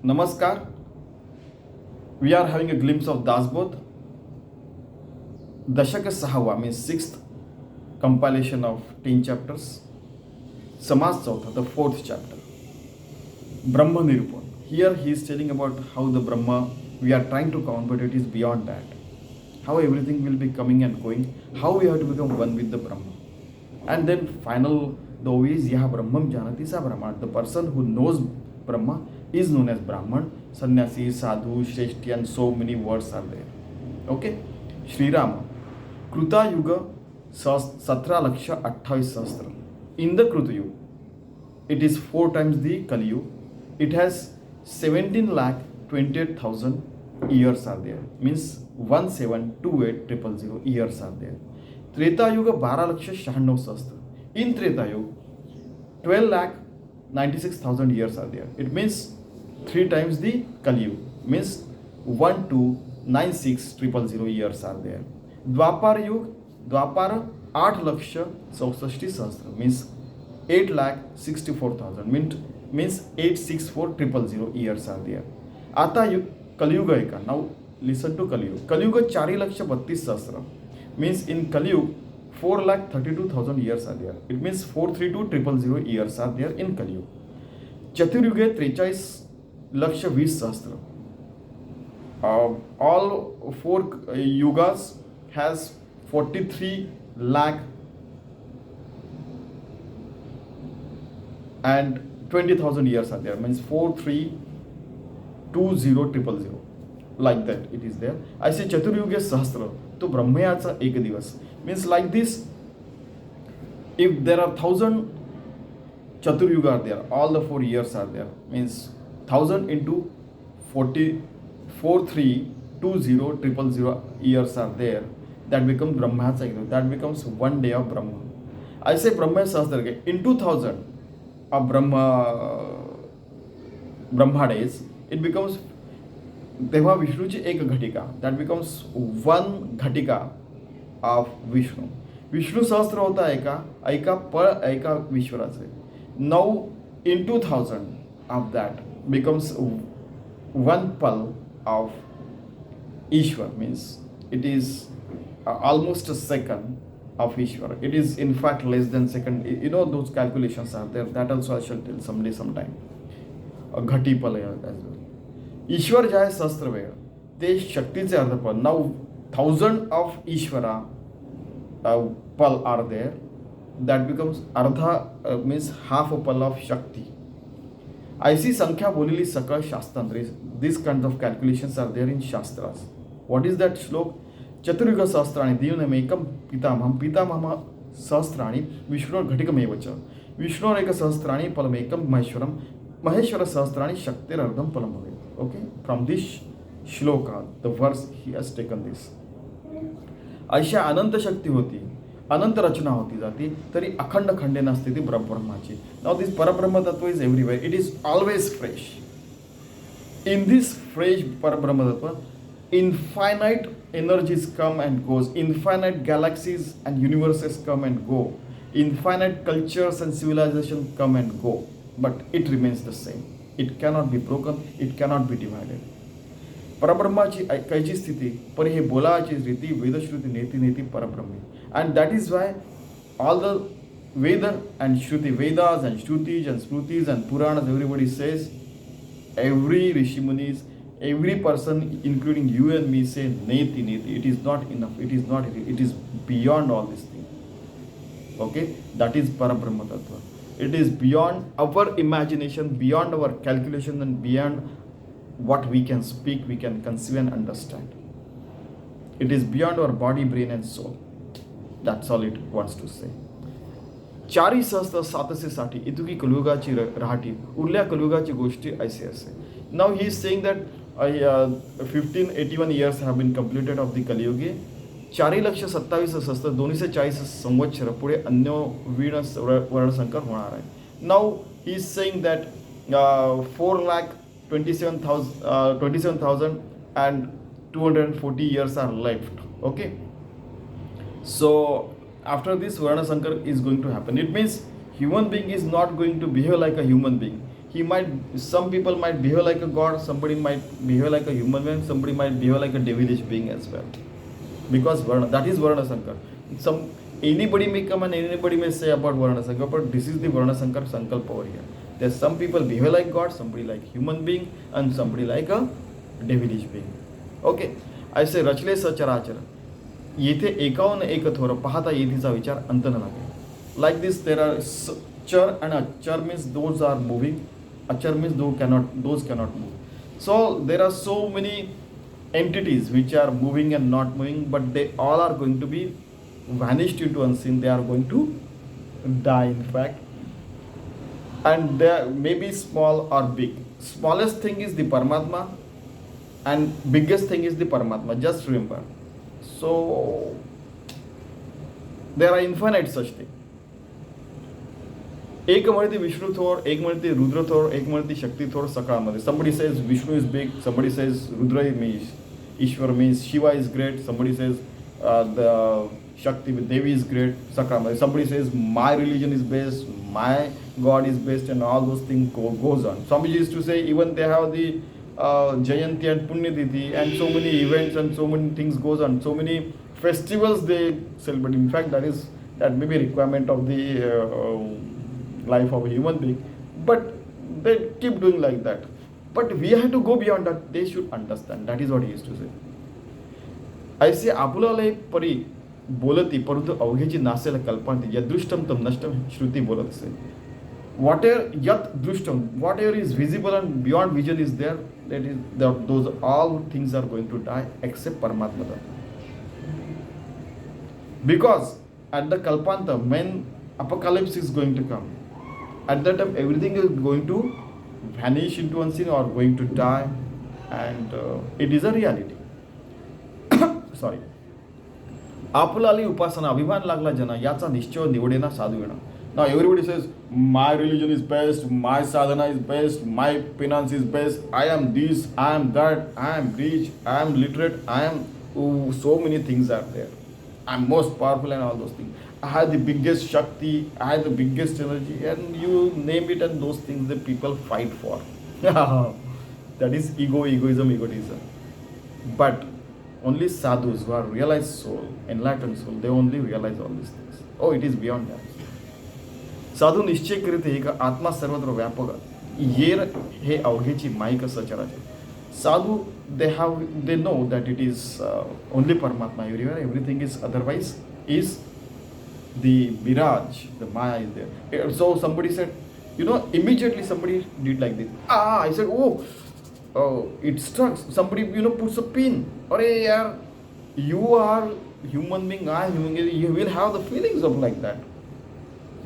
Namaskar. We are having a glimpse of Dasbodh. Dashak Sahawa means sixth compilation of 10 chapters. Samaj Chautha, the fourth chapter. Brahma Nirupan. Here he is telling about how the Brahma we are trying to count, but it is beyond that. How everything will be coming and going. How we have to become one with the Brahma. And then final, the is Yaha Brahmam Janati Sa Brahman. The person who knows Brahma is known as Brahman, Sannyasi, Sadhu, Shreshti, and so many words are there. Okay? Shri Rama. Kruta Yuga 17,28,000. In the Kruta Yuga, it is 4 times the Kali Yuga. It has 17,28,000 years are there. Means 1728,000 years are there. Treta Yuga 12,96,000. In Treta Yuga, 12,96,000 years are there. It means 3 times the Kali Yuga. Means 12,96,000 years are there. Dwapar Yuga, Dwapara 8,64,000 means 8,64,000 means 8,64,000 years are there. Ata Kali Yuga eka. Now listen to Kali Yuga. Kali Yuga 4,32,000 means in Kali Yuga 4,32,000 years are there. It means 432,000 years are there in Kali Yuga. Chaturyuga 43,20,000. All 4 yugas has 43 lakh and 20,000 years are there. Means 4,320,000 like that it is there. I say Chaturyuga Sahasra to Brahmayacha Ek Divas means like this. If there are 1,000 Chaturyuga are there, all the 4 years are there, means 1,000 into 4,320,000 years are there, that becomes Brahmayacha Ek Divas. That becomes 1 day of Brahma. I say Brahma Sahasra in 2,000 of Brahma days, it becomes तेव्हा विष्णूची एक घटिका, that becomes 1 घटिका of Vishnu. Vishnu सहस्त्र होता एका पळ एका विश्वराचे. Now in 2,000 of that becomes 1 pal of Ishwar, means it is almost a second of Ishwar. It is in fact less than second. You know those calculations are there. That also I shall tell sometime. A घटी पल as well. ईश्वर जे आहे सहस्त्र वेळ ते शक्तीचे अर्धपल. Now 1,000 of Ishwara पल are there, that becomes अर्धा means half a पल ऑफ शक्ती. ऐसी संख्या बोलेली सकळ शास्त्रांत. This kind of calculations are there in शास्त्रास. What is that shloka? चतुर्युग सहस्राणि दिव्यमेकं पितामहं पितामहः सहस्राणि विष्णोर घटिकमेव च विष्णोर एक सहस्राणि पलमेकं महेश्वरं महेश्वर सहस्राणि शक्तिरर्धं पलम भवेत्. Okay, from this shloka, the verse he has taken this. अशा अनंत शक्ती होती, अनंत रचना होती जाती, तरी अखंड खंडे नसते ती परब्रह्माची. Now this परब्रह्म तत्व is everywhere. It is always fresh. In this fresh परब्रह्म तत्व, infinite energies come and goes, infinite galaxies and universes come and go, infinite cultures and civilization come and go, but it remains the same. It cannot be broken, it cannot be divided. परब्रह्माची ऐकायची स्थिती पण हे बोलायची रीती वेदश्रुती नेती नेती परब्रह्मी. And that is why all the Veda and Shruti, Vedas and Shrutis and Smrutis and Puranas, everybody says, every Rishi Munis, every person including you and me say neti neti. It is not enough, it is not, it is beyond all these things. Okay, that is Parabrahma Tattva. It is beyond our imagination, beyond our calculation, and beyond what we can speak, we can conceive and understand. It is beyond our body, brain and soul. That's all it wants to say. 4,760 इतुकी कलयुगाची Rahati उरल्या कलयुगाची गोष्टी ऐसे असे. Now he is saying that 1581 years have been completed of the Kaliyugi. 4,27,000 240 संवत्सर पुढे अन्य वीण वर्णसंकर होणार आहे. Now he is saying that 4,27,240 years are left. Okay, so after this Varna Sankar is going to happen. It means human being is not going to behave like a human being. Some people might behave like a god, somebody might behave like a human being, somebody might behave like a devilish being as well. Because Varna, that is Varna Sankar. Anybody may come and anybody may say about Varna Sankar, but this is the Varna Sankar Sankalpa over here. There's some people behave like God, somebody like human being, and somebody like a devilish being. Okay, I say रचले सचराचर येथे एकावन्न एक थोर पाहता येथीचा विचार अंत न लागे. Like this, there are char and achar means those are moving. Achar means those cannot move. So there are so many entities which are moving and not moving, but they all are going to be vanished into unseen. They are going to die, in fact, and they may be small or big. Smallest thing is the Paramatma, and biggest thing is the Paramatma. Just remember. So there are infinite such things. एक म्हणते विष्णू थोर, एक म्हणते रुद्र थोर, एक म्हणते शक्ती थोर सकाळमध्ये. Somebody says Vishnu is big, somebody says Rudra means Ishwar means Shiva is great, somebody says the Shakti Devi is great, सकाळमध्ये. Somebody says my religion is best, my God is best, and all those things goes on. Swamiji used to say even they have the Jayanti and Punyatithi and so many events and so many things goes on, so many festivals they celebrate. In fact, that may be a requirement of the life of a human being, but they keep doing like that. But we have to go beyond that. They should understand. That is what he used to say. ऐसे आपुलालय परी बोलती परंतु अवघेची नासेल कल्पांती यदृष्टम तम नष्टम श्रुती बोलत असे. Whatever yat drushtam, whatever is visible and beyond vision is there, those all things are going to die except Paramatma. Because at the Kalpanta, when apocalypse is going to come, at that time everything is going to vanish into unseen or going to die, and it is a reality. Sorry. आपुलाली उपासना अभिमान लागला जना याचा निश्चय निवडेना साधू येणं. Now everybody says my religion is best, my sadhana is best, my penance is best, I am this, I am that, I am rich, I am literate, I am so many things are there. I am most powerful and all those things. I have the biggest Shakti, I have the biggest energy, and you name it, and those things the people fight for. That is egoism. But only sadhus who are realized soul, enlightened soul, they only realize all these things. Oh, it is beyond that. साधू निश्चय करीत एक आत्मा सर्वत्र व्यापक येर हे अवघेची mike सचराचर. Sadhu, they know that it is only Paramatma everywhere. Everything is otherwise is the mirage, the Maya is there. So somebody said, immediately somebody did like this. I said, oh, it struck. Somebody, puts a pin. Arey yaar, you are human being, I am human being. You will have the feelings of like that.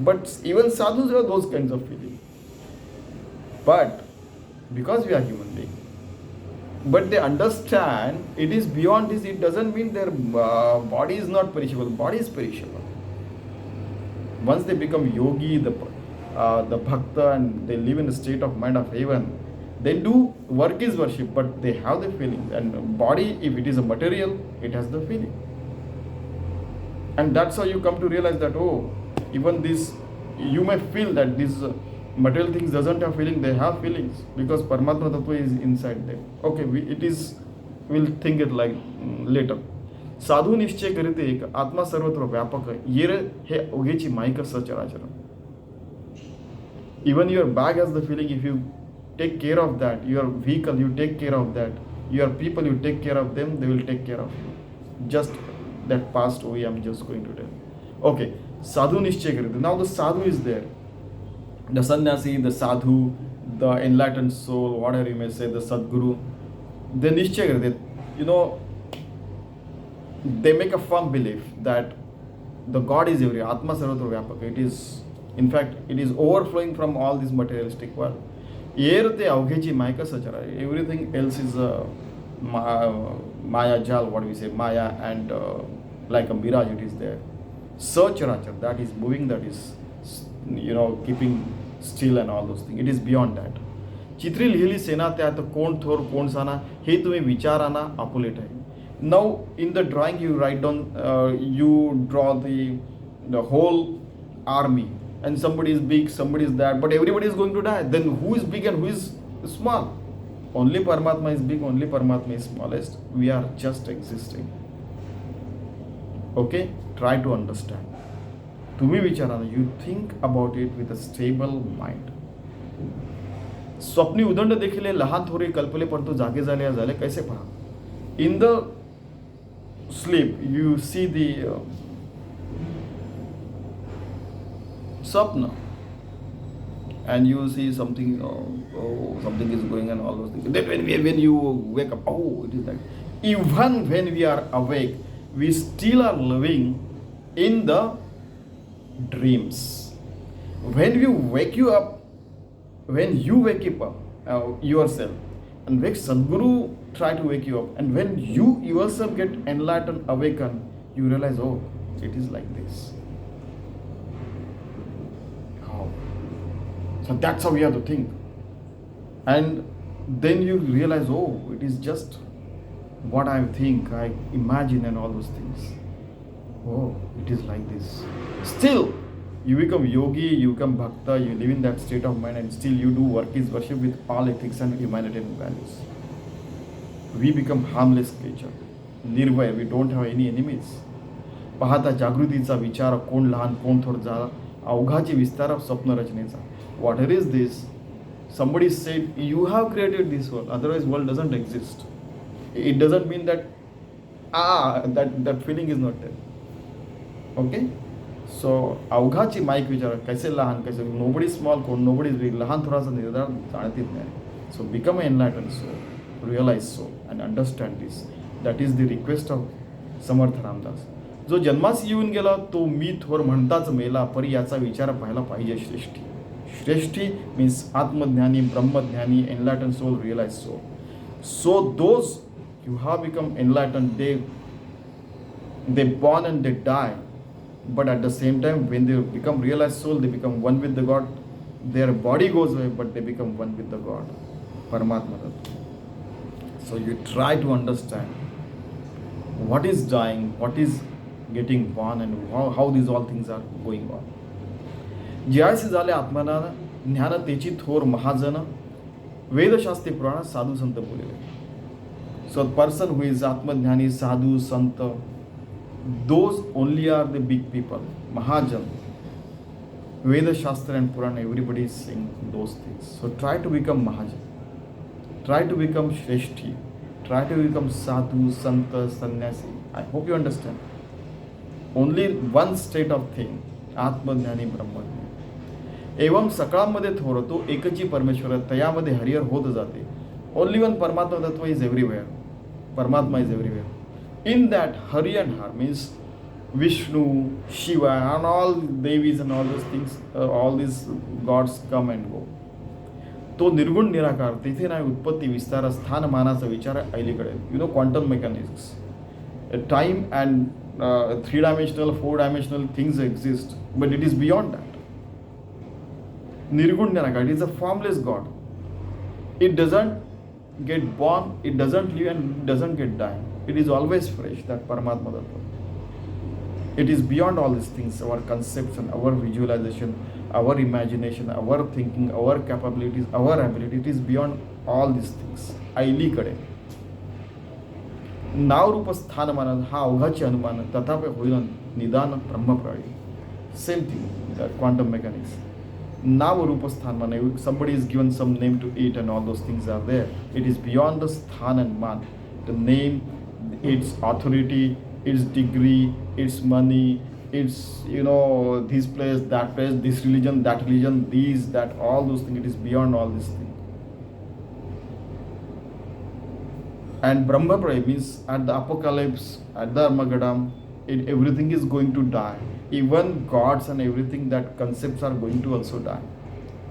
But even sadhus have those kinds of feelings. But because we are human beings, but they understand it is beyond this. It doesn't mean their body is not perishable. Body is perishable. Once they become yogi, the bhakta, and they live in a state of mind of heaven, they do work is worship, but they have the feeling. And body, if it is a material, it has the feeling. And that's how you come to realize that even this, you may feel that these material things doesn't have feeling, they have feelings, because Paramatma Tattva is inside them. Okay, we'll think it like later. साधू निश्चय करीते एक आत्मा सर्वत्र व्यापक येर हे अवघेची mike सचराचर. Even your bag has the feeling. If you take care of that, your vehicle, you take care of that, your people, you take care of them, they will take care of you. Just that past I am just going to tell. Okay. Sadhu Nishchay Karite. Now the sadhu is there. The sannyasi, the sadhu, the enlightened soul, whatever you may say, the Sadguru. They Nishchay Karite. They make a firm belief that the God is everywhere. Atma Sarvatra Vyapaka. It is, in fact, it is overflowing from all this materialistic world. Yerate Avghechi Maika Sachara. Everything else is Maya Jal, what we say, Maya, and like a mirage, it is there. Sacharacha, that is moving, that is, keeping still and all those things. It is beyond that. चित्री लिहिली सेना त्यात कोण थोर कोण साना हे तुम्ही विचाराना आपुलेट आहे. Now in the drawing you write down, you draw the whole army and somebody is big, somebody is that, but everybody is going to die. Then who is big and who is small? Only Paramatma is big, only Paramatma is smallest. We are just existing. Okay? Try to understand. तुम्ही विचारा ना, you think about it with a stable mind. स्वप्नी उदंड देखिले लहान थोरे कल्पले परंतु जागे झाले झाले कैसे पहा. In the sleep you see the swapna and you see something, something is going on, all those things. Then when you wake up, it is like, even when we are awake, we still are living in the dreams. When you wake up yourself, and when Sadguru try to wake you up, and when you yourself get enlightened, awakened, you realize, it is like this. So that's how we have to think. And then you realize, it is just what I think, I imagine, and all those things. It is like this. Still, you become yogi, you become bhakta, you live in that state of mind, and still you do worship with all ethics and humanitarian values. We become harmless creature, निर्भय. We don't have any enemies. पाहता जागृतीचा विचार, कोण लहान कोण थोर झाला, अवघाचे विस्तार स्वप्न रचनेचा. Whatever is this, somebody said you have created this world, otherwise world doesn't exist. It doesn't mean that that feeling is not there. Okay? So अवघाची माईक विचार, कैसे लहान कैसे, nobody is small, nobody is big, लहान थोडासा निर्धार जाणतीत नाही. So become an enlightened soul, realize so and understand this. That is the request of Samarth Ramdas. जो जन्मास येऊन गेला तो मी थोर म्हणताच मेला, परी याचा विचार पाहायला पाहिजे श्रेष्ठी. Shreshti means Atmadhyani, Brahmadhyani, enlightened soul, realized soul. So those who have become enlightened, they born and they die. But at the same time, when they become realized soul, they become one with the God. Their body goes away, but they become one with the God. Paramatma. So you try to understand what is dying, what is getting born, and how these all things are going on. ज्यासे झाले आत्मना ज्ञान तेची थोर महाजन, वेदशास्त्री पुराण साधू संत बोलेले. So person who is आत्मज्ञानी, sadhu, sant, those only are the big people. Mahajan, Veda Shastra and Purana, everybody is saying those things. So try to become Mahajan. Try to become Shreshti. Try to become Sadhu, Santa, Sannyasi. I hope you understand. Only one state of thing, आत्मज्ञानी ब्रह्मज्ञानी. एवं सकाळामध्ये थोर तो एकची परमेश्वर, तयामध्ये हरिहर होत जाते. Only one परमात्मा तत्व is everywhere. परमात्मा is everywhere. In that Hari and Har means Vishnu, Shiva, and all Devis and all those things, all these gods come and go. तो निर्गुण निराकार, तिथे नाही उत्पत्ती विस्तार स्थानमानाचा विचार अलीकडे. Quantum mechanics. Time and 3-dimensional, 4-dimensional things exist, but it is beyond that. Nirgun Nirakar, it is a formless God. It doesn't get born, it doesn't live, and it doesn't get die. It is always fresh, that Paramatma Tattva. It is beyond all these things, our conception, our visualization, our imagination, our thinking, our capabilities, our ability. It is beyond all these things. आईली कडे नाव रूप स्थानमान हा अवघाचे अनुमान, तथापि होईल निदान ब्रह्मप्रळय. Same thing, that quantum mechanics. Now Rupa Sthanman, somebody is given some name to it and all those things are there. It is beyond the Sthan and Man. The name, its authority, its degree, its money, its, this place, that place, this religion, that religion, these, that, all those things. It is beyond all these things. And Brahmapraya means at the apocalypse, at the Armageddon, everything is going to die. Even gods and everything, that concepts are going to also die.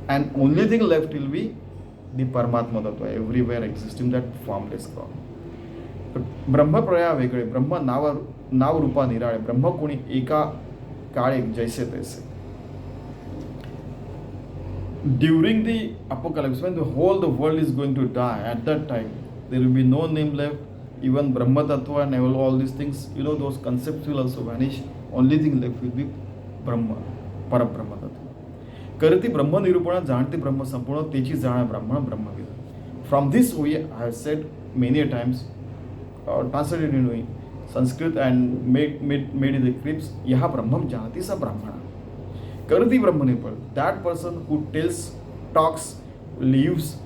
And only thing left will be the Paramatma Tattva, everywhere existing, that formless God. But Brahma Praya वेगळे, ब्रह्म नाव रूपा निराळे, ब्रह्म कोणी एका काळे जैसे तैसे. During the apocalypse, when the whole world is going to die, at that time, there will be no name left. Even Brahma Tattva and all these things, those concepts will also vanish. Only thing left will be Brahma, Parabrahma Tattva. करती ब्रह्मनिरूपण जाणते ब्रह्म संपूर्ण तेची जाण ब्राह्मण ब्रह्मविद. From this way, I have said many a times, translated in Sanskrit and made in the scripts, yaha brahmam janati sa brahmana. Karati brahmanirupan, that person who tells, talks, lives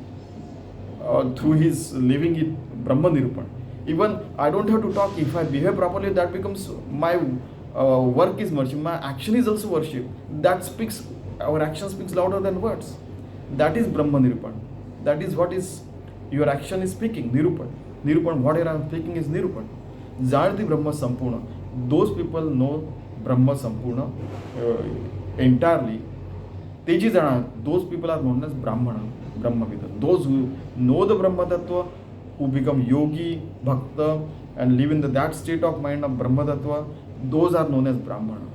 through his living it brahmanirupan. Even I don't have to talk, if I behave properly, that becomes my work is worship, my action is also worship. That speaks, our action speaks louder than words. That is brahmanirupan. That is what is your action is speaking, nirupan. Nirupan, whatever I am speaking is nirupan. Janati brahma sampurna, those people know brahma sampurna entirely. Teji jana, those people are known as brahmana, brahmavida. Those who know the brahma tattva, who become yogi, bhakta, and live in that state of mind of brahma tattva, those are known as brahmana.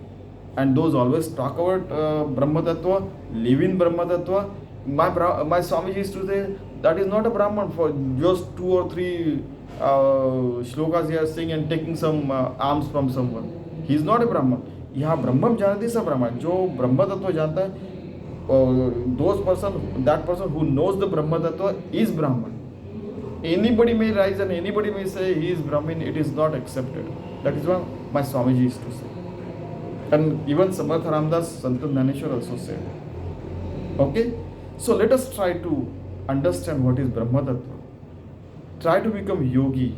And those always talk about brahma tattva, live in brahma tattva. My Swamiji used to say that is not a Brahman for just 2 or 3 shlokas he is saying and taking some alms from someone. He is not a Brahman. यहाँ ब्रह्मम जानती सा ब्रह्मण, जो ब्रह्म तत्व जानता है, that person who knows the Brahma tattva is Brahman. Anybody may rise and anybody may say he is Brahmin, it is not accepted. That is what my Swamiji used to say. And even Samarth Ramdas, Sant Dhaneshwar also said. Okay? So let us try to understand what is Brahma Tattva. Try to become yogi,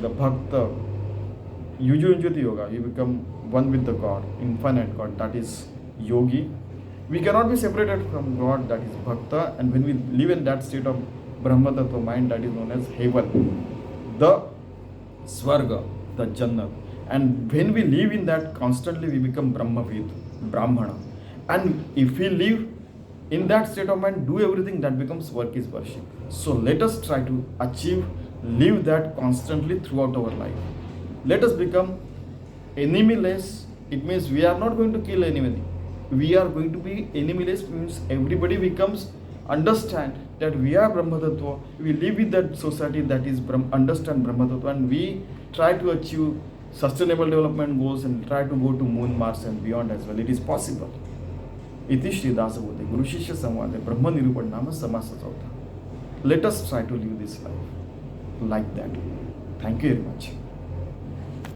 the bhakta, Yujunjati yoga. You become one with the God, infinite God, that is yogi. We cannot be separated from God, that is bhakta. And when we live in that state of Brahma Tattva mind, that is known as heaven, the Swarga, the Jannat. And when we live in that constantly, we become Brahmavid, Brahmana. And if we live in that state of mind, do everything, that becomes work is worship. So let us try to achieve, live that constantly throughout our life. Let us become enemy-less. It means we are not going to kill anybody. We are going to be enemy-less, means everybody becomes, understand that we are Brahma Tattva. We live with that society that is understand Brahma Tattva, and we try to achieve sustainable development goals and try to go to moon, Mars and beyond as well. It is possible. इति श्री दासबोधे गुरु शिष्य संवादे ब्रह्म निरूपण नाम समास चौथा. Let us try to live this life like that. Thank you very much.